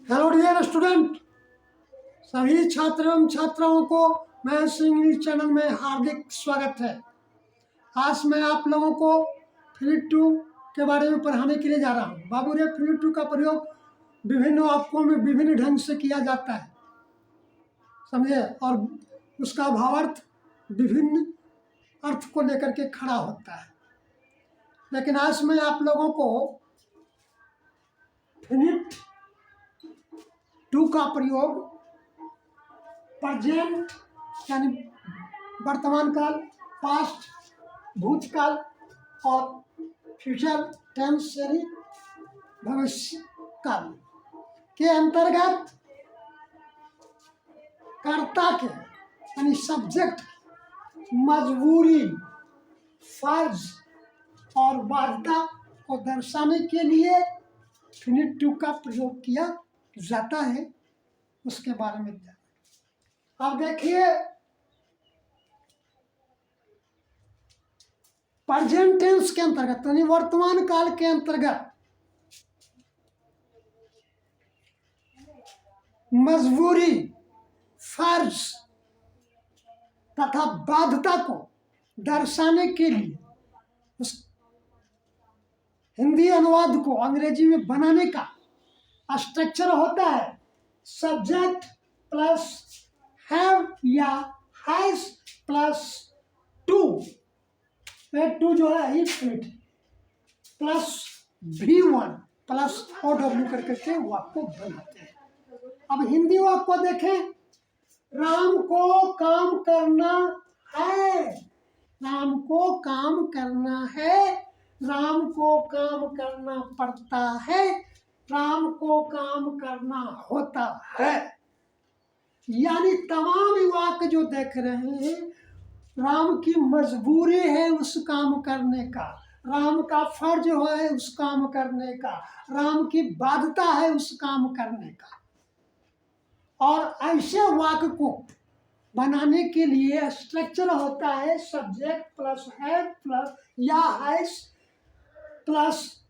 Hello dear student, सभी छात्र एवं छात्राओं को मैथ्स इंग्लिश चैनल में हार्दिक स्वागत है। आज मैं आप लोगों को फ्लूइड टू के बारे में पढ़ाने के लिए जा रहा हूँ। बाबू रे, फ्लूइड टू का प्रयोग विभिन्न वाक्यों में विभिन्न ढंग से किया जाता है, समझे, और उसका भावार्थ विभिन्न अर्थ को लेकर के खड़ा होता है। लेकिन आज मैं आप लोगों को फ्लूइड टू का प्रयोग प्रेजेंट यानी वर्तमान काल, पास्ट भूतकाल और फ्यूचर टेंस यानी भविष्य काल के अंतर्गत कर्ता के यानी सब्जेक्ट मजबूरी, फर्ज और बाध्यता को दर्शाने के लिए फ्लूइड टू का प्रयोग किया जाता है, उसके बारे में। अब देखिए, प्रेजेंट टेंस के अंतर्गत यानी वर्तमान काल के अंतर्गत मजबूरी, फर्ज तथा बाध्यता को दर्शाने के लिए उस हिंदी अनुवाद को अंग्रेजी में बनाने का स्ट्रक्चर होता है सब्जेक्ट प्लस हैव या हैज प्लस टू। टू जो है it plus V1 plus OW करके वाक्य बनाते हैं। अब हिंदी वाक्य को देखें। राम को काम करना है, राम को काम करना है, राम को काम करना पड़ता है, राम को काम करना होता है। यानी तमाम वाक्य जो देख रहे हैं, राम की मजबूरी है उस काम करने का, राम का फर्ज है उस काम करने का, राम की बाध्यता है उस काम करने का। और ऐसे वाक्य को बनाने के लिए स्ट्रक्चर होता है सब्जेक्ट प्लस है प्लस या has plus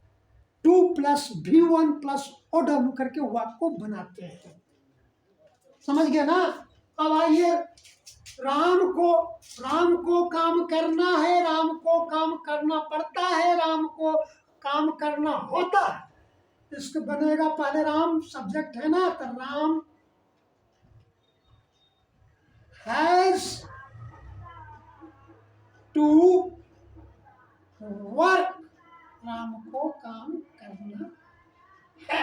to plus V1 plus OW करके वाक्य को बनाते हैं। समझ गए ना? अब आइए, राम को काम करना है, राम को काम करना पड़ता है, राम को काम करना होता है। इसके बनेगा पहले राम सब्जेक्ट है ना, तो Ram has to work, Ram को काम करना है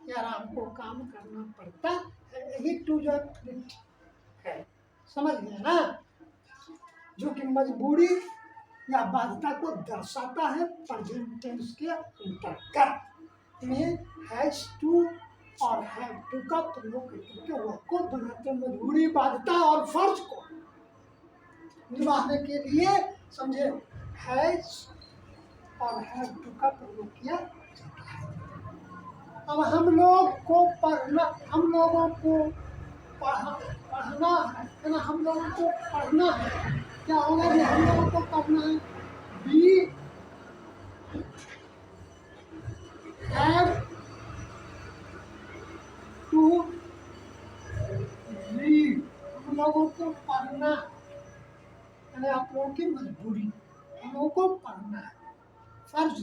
या राम को काम करना पड़ता है। यही टू जो है, समझ गए ना, जो कि मजबूरी या बाध्यता को दर्शाता है प्रेजेंट टेंस के अंतर्गत। में हैज टू और हैव टू का प्रयोग करके वाक्य बनाते हैं मजबूरी, बाध्यता और फर्ज को निभाने के लिए, समझे, हैज और हैव टू का प्रयोग किया जाता है। अब हम लोगों को पढ़ना है ना, हम लोगों को पढ़ना है। क्या होगा कि हम लोगों को पढ़ना है बी हैव टू रीड, हम लोगों को पढ़ना है, आप लोगों की मजबूरी, हम लोगों को पढ़ना है। फर्ज,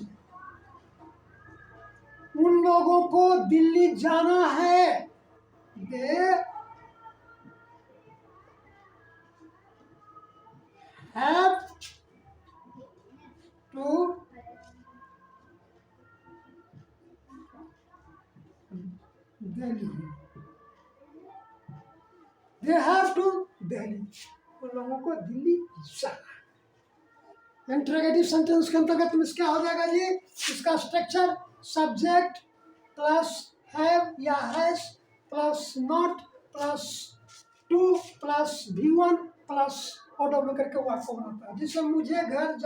उन लोगों को दिल्ली जाना है, they have to Delhi, they have to Delhi, उन लोगों को दिल्ली जाना। इंटरोगेटिव सेंटेंस के अंतर्गत में क्या हो जाएगा जी? इसका स्ट्रक्चर सब्जेक्ट प्लस हैव या has plus not plus to plus V1 plus OW करके वाक्य बनाता है। जिसमें मुझे घर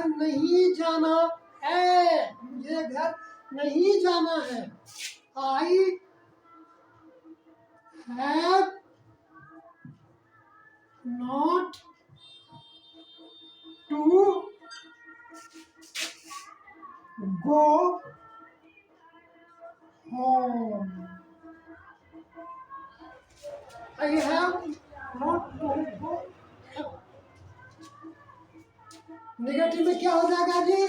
नहीं जाना है, मुझे घर नहीं जाना है। I have not to go home. I have not to go home. Negative में क्या हो जाएगा जी?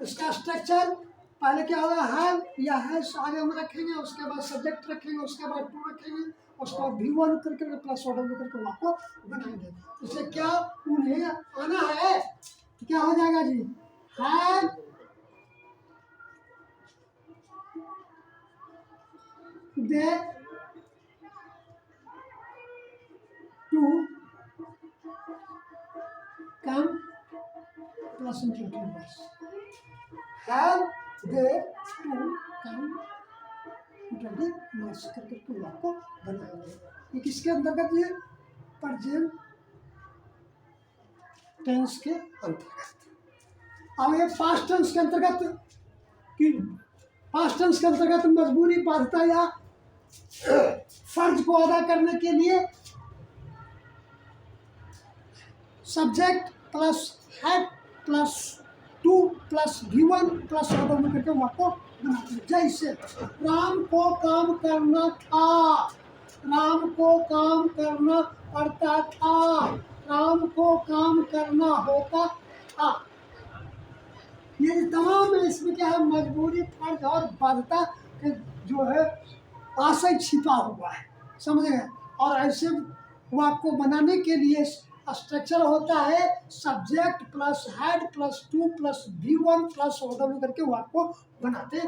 इसका स्ट्रक्चर पहले क्या होगा, हैव या हैज आगे हम रखेंगे, उसके बाद सब्जेक्ट रखेंगे, उसके बाद टू रखेंगे, उसके बाद भी वन करके प्लस ऑर्डर करके वाको बनाएंगे। इससे क्या उन्हें आना है तो क्या हो जाएगा जी? Have they to come plus including बस। Have they to come marks करके टू आपको बनाएंगे। ये किसके अंतर्गत? ये प्रेजेंट टेंस के अंतर्गत। अब ये पास्ट टेंस के अंतर्गत कि पास्ट टेंस के अंतर्गत मजबूरी, बाध्यता या फर्ज को अदा करने के लिए subject plus had plus to plus given plus order करके आपको बनाते हैं। जैसे राम को काम करना था, राम को काम करना पड़ता था, राम को काम करना होता था। ये तमाम इसमें क्या है? मजबूरी, फर्ज और बाध्यता के जो है आशय छिपा हुआ है, समझ गए? और ऐसे वाक्य को बनाने के लिए स्ट्रक्चर होता है subject plus had plus to plus V one plus order करके वाक्य को बनाते हैं।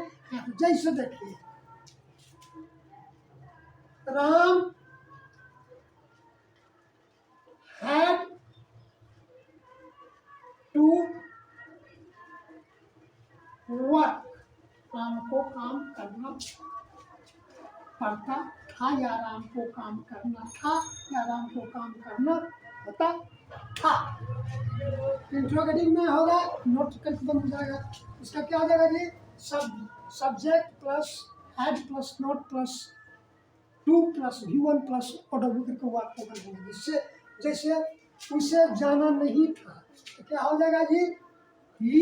जैसे देखिए, Ram had to work, Ram को काम करना पड़ता था, या राम को काम करना था, या राम को काम करना होता था। इंट्रोगेटिव में होगा, नोट करके बन जाएगा। इसका क्या हो जाएगा जी? Subject plus had plus not plus to plus V one plus order करके वाक्य बन जाएगा। जिससे जैसे उसे जाना नहीं था तो क्या हो जाएगा जी? ही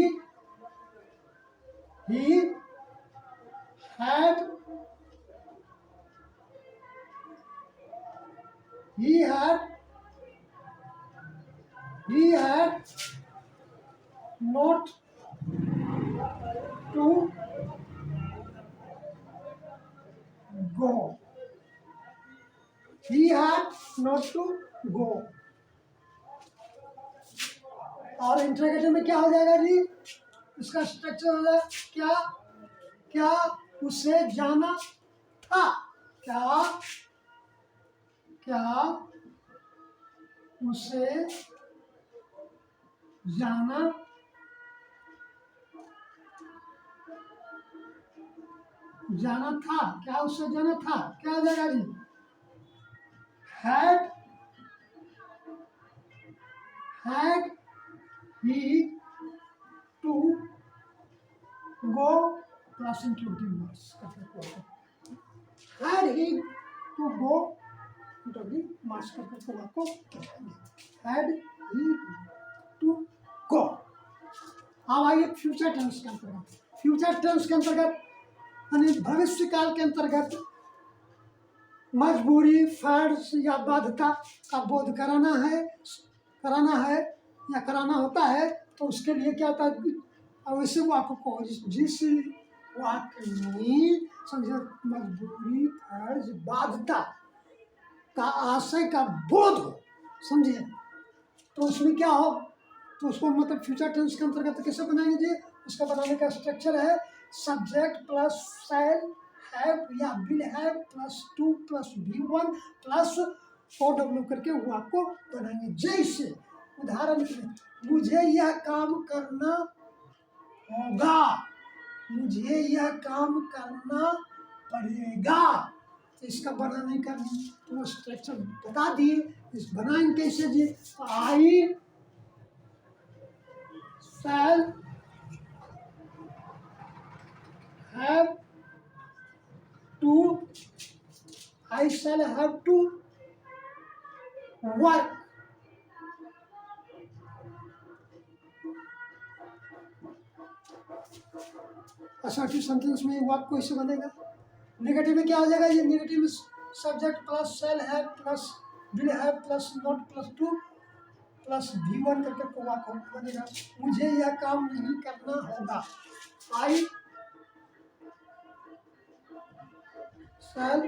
had not to go. He had not to go. और इंटरगेशन में क्या हो जाएगा जी? इसका स्ट्रक्चर हो जाएगा क्या? क्या उसे जाना था? क्या उसे जाना था? क्या उसे जाना था? क्या हो जाएगा जी? had he to go plus including was। had he to go including marks करके आपको had he to go। अब आइए फ्यूचर टेंस के अंतर्गत। फ्यूचर टेंस के अंतर्गत यानी भविष्य काल के अंतर्गत मजबूरी, फर्ज या बाध्यता का बोध कराना है या कराना होता है, तो उसके लिए क्या होता है? वैसे वाक्य को जिस वाक्य में समझे मजबूरी, फर्ज, बाध्यता का आशय का बोध हो, समझिए, तो उसमें क्या हो, तो उसको मतलब फ्यूचर टेंस के अंतर्गत कैसे बनाएंगे जी? उसका बनाने का स्ट्रक्चर है सब्जेक्ट प्लस शैल हैव या will have plus to plus V one plus O W करके वो आपको बनाएंगे। जैसे उदाहरण के लिए, मुझे यह काम करना होगा, मुझे यह काम करना पड़ेगा। तो इसका बनाने का तो स्ट्रक्चर बता दिए। इस बनाएंगे कैसे जी? आई shall have to work assertive sentence में वाक्य कैसे बनेगा? नेगेटिव में क्या हो जाएगा? ये नेगेटिव में subject plus shall have plus will have plus not plus to plus V1 करके वाक्य बनेगा। मुझे यह काम नहीं करना होगा। I shall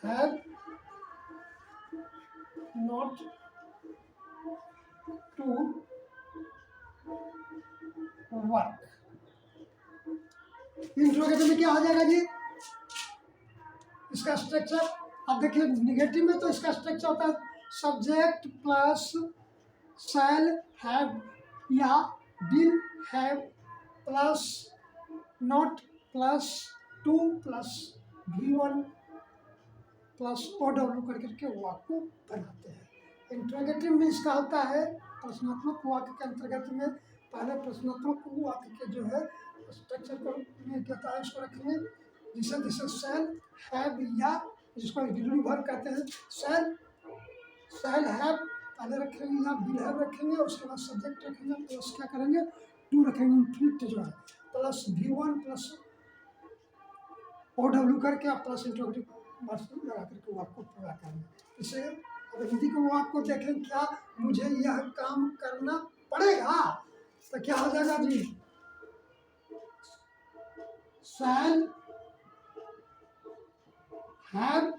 have not to work. Interrogative में क्या हो जाएगा जी? इसका स्ट्रक्चर अब देखिए, निगेटिव में तो इसका स्ट्रक्चर होता है सब्जेक्ट प्लस शैल हैव या will have plus not plus to plus V1 plus OW करके वाक्य को बनाते हैं। इंट्रोगेटिव में इसका होता है प्रश्नात्मक वाक्य के अंतर्गत में पहले प्रश्नात्मक वाक्य के जो है स्ट्रक्चर को कहता है, उसको रखेंगे जिसे शैल हैव या जिसको ऑक्सिलरी वर्ब कहते हैं, शैल हैव पहले रखेंगे या विल हैव रखेंगे, उसके बाद सब्जेक्ट रखेंगे, प्लस क्या करेंगे टू रखेंगे, इंफिनिट जो है प्लस V1 प्लस OW करके आप प्लस इंट्रोगेटिव वर्ब लगा करके वाक्य को पूरा करेंगे। इसे अब हिंदी के वाक्य को देखें, क्या मुझे यह काम करना पड़ेगा, तो क्या हो जाएगा जी? Shall have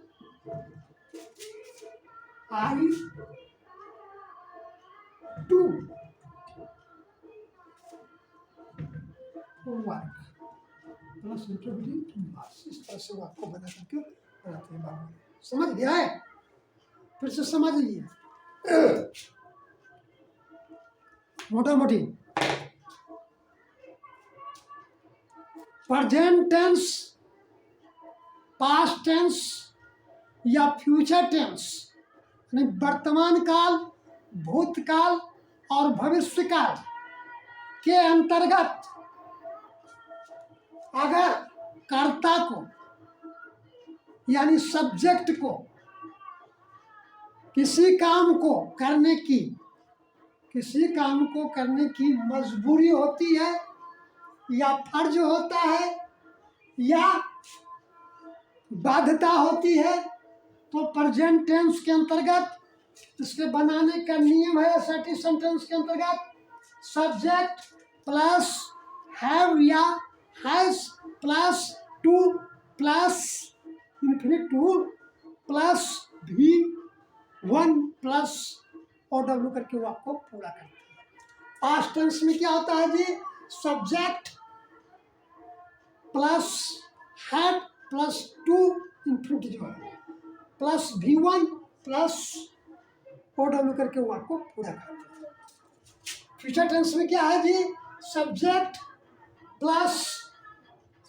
I to work plus interrogative. इस तरह से वाक्य बना करके बनाते हैं बाबू। समझ गया है? फिर से समझिए मोटा मोटी। प्रेजेंट टेंस, पास्ट टेंस या फ्यूचर टेंस यानी वर्तमान काल, भूतकाल और भविष्य काल के अंतर्गत अगर कर्ता को यानी सब्जेक्ट को किसी काम को करने की मजबूरी होती है या फर्ज होता है या बाध्यता होती है, तो प्रेजेंट टेंस के अंतर्गत इसके बनाने का नियम है असर्टिव सेंटेंस के अंतर्गत सब्जेक्ट प्लस हैव या has plus to plus infinite two plus V1 plus OW करके वाक्य को पूरा करते हैं। पास्ट टेंस में क्या होता है जी? Subject plus had plus to infinite जो है प्लस V1 प्लस OW करके वाक्य को पूरा करते हैं। फ्यूचर टेंस में क्या है जी? सब्जेक्ट प्लस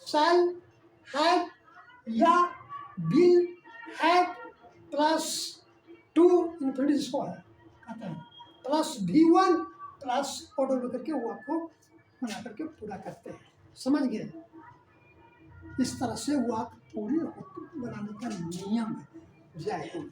शैल हैव या will have plus to infinite जिसको है कहते हैं प्लस V1 प्लस OW करके वाक्य को बना करके पूरा करते हैं। समझ गए? इस तरह से वाक्य पूरी बनाने का नियम है। जय हिंद।